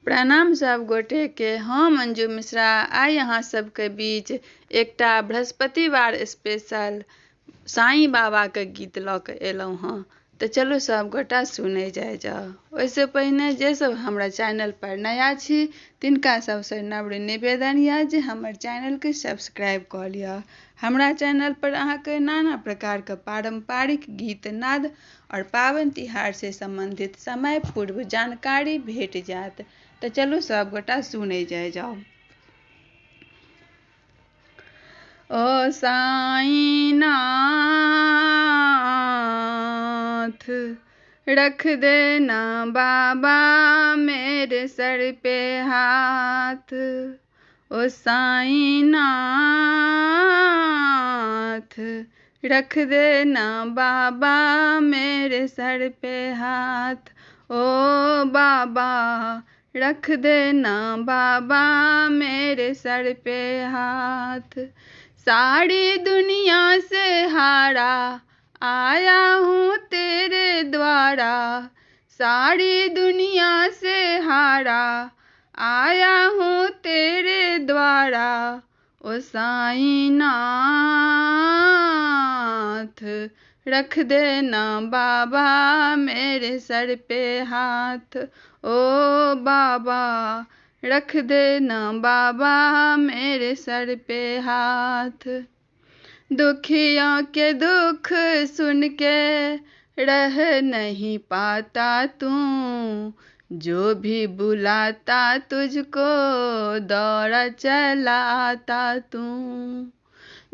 प्रणाम सब गोटे के। हम अंजू मिश्रा आइ अहाँ सबके बीच एकटा बृहस्पतिवार स्पेशल साईं बाबा के गीत लऽ कऽ एलहुँ हँ। तऽ चलू सब गोटा सुनै जाओ। ओहिसँ पहिने जे सब हमरा चैनल पर नया छी तिनका सबसँ नम्र निवेदन यऽ जे हमर चैनल के सब्सक्राइब कऽ लिअ। हमरा चैनल पर अहाँके नाना प्रकार के पारंपरिक गीत नाद और पाबनि तिहार से संबंधित समय पूर्व जानकारी भेट जायत। तो चलू सब गोटा सुने जाओ। ओ साईं नाथ रख देना बाबा मेरे सर पे हाथ। ओ साईं नाथ रख देना बाबा मेरे सर पे हाथ। ओ बाबा रख देना बाबा मेरे सर पे हाथ। सारी दुनिया से हारा आया हूँ तेरे द्वारा। सारी दुनिया से हारा आया हूँ तेरे द्वारा। ओ साईं नाथ रख देना बाबा मेरे सर पे हाथ। ओ बाबा रख देना बाबा मेरे सर पे हाथ। दुखियों के दुख सुन के रह नहीं पाता तू। जो भी बुलाता तुझको दौड़ा चला आता तू।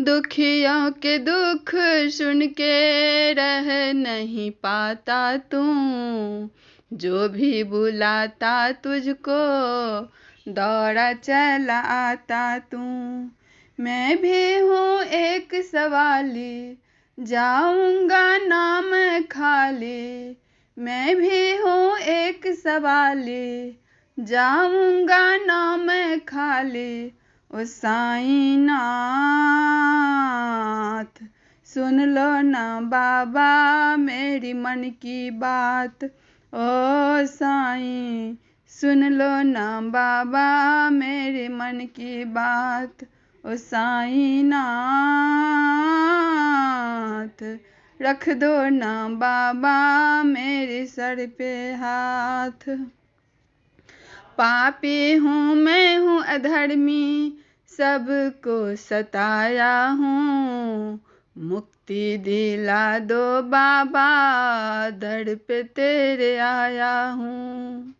दुखियों के दुख सुन के रह नहीं पाता तू। जो भी बुलाता तुझको दौड़ा चला आता तू। मैं भी हूँ एक सवाली जाऊंगा नाम खाली। मैं भी हूँ एक सवाली जाऊंगा नाम खाली। ओ साईं नाथ सुन लो ना बाबा मेरी मन की बात। ओ साईं सुन लो ना बाबा मेरे मन की बात। ओ साईं नाथ रख दो ना बाबा मेरे सर पे हाथ। पापी हूँ मैं हूँ अधर्मी सबको सताया हूँ। मुक्ति दिला दो बाबा दर पे तेरे आया हूँ।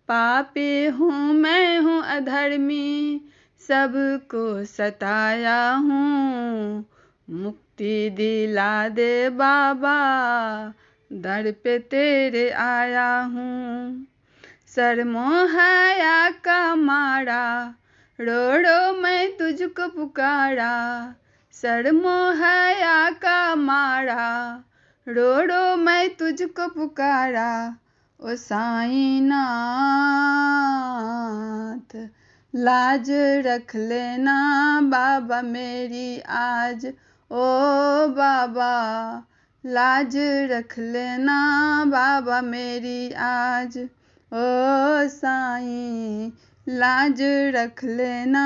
पापी हूँ मैं हूँ अधर्मी सबको सताया हूँ। मुक्ति दिला दे बाबा दर पे तेरे आया हूँ। सर मोहया का मारा रो रो मैं तुझको पुकारा। सर मोहया का मारा रो रो मैं तुझको पुकारा। ओ साईं नाथ लाज रख लेना बाबा मेरी आज। ओ बाबा लाज रख लेना बाबा मेरी आज। ओ साईं लाज रख लेना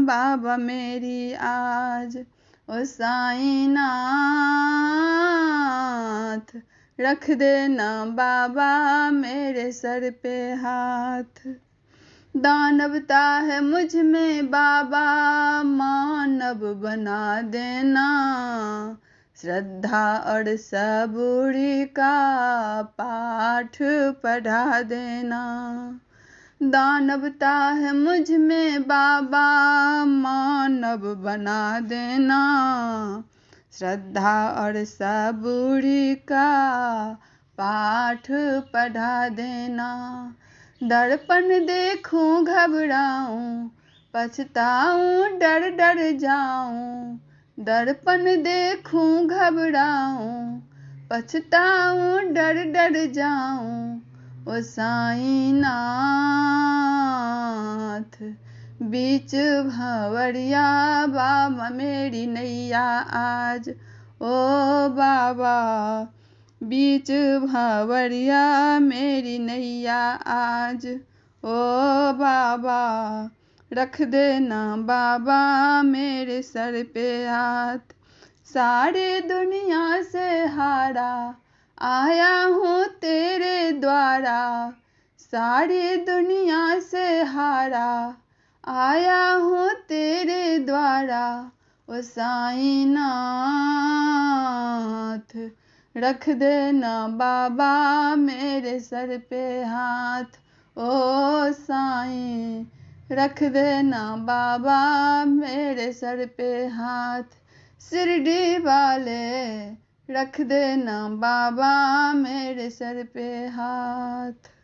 बाबा मेरी आज। ओ साईं नाथ रख देना बाबा मेरे सर पे हाथ। दानवता है मुझ में बाबा मानव बना देना। श्रद्धा और सबूरी का पाठ पढ़ा देना। दानवता है मुझ में बाबा मानव बना देना। श्रद्धा और सबूरी का पाठ पढ़ा देना। दर्पण देखूं घबराऊं पछताऊं डर डर जाऊं। दर्पण देखूं घबराऊं पछताऊं डर डर जाऊं। ओ साईं नाथ बीच भंवरिया बाबा मेरी नैया आज। ओ बाबा बीच भंवरिया मेरी नैया आज। ओ बाबा रख देना बाबा मेरे सर पे हाथ। सारी दुनिया से हारा आया हूँ तेरे द्वारा, सारी दुनिया से हारा आया हूँ तेरे द्वारा। ओ साईं नाथ रख देना बाबा मेरे सर पे हाथ। ओ साईं रख देना बाबा मेरे सर पे हाथ। शिरडी वाले रख देना बाबा मेरे सर पे हाथ।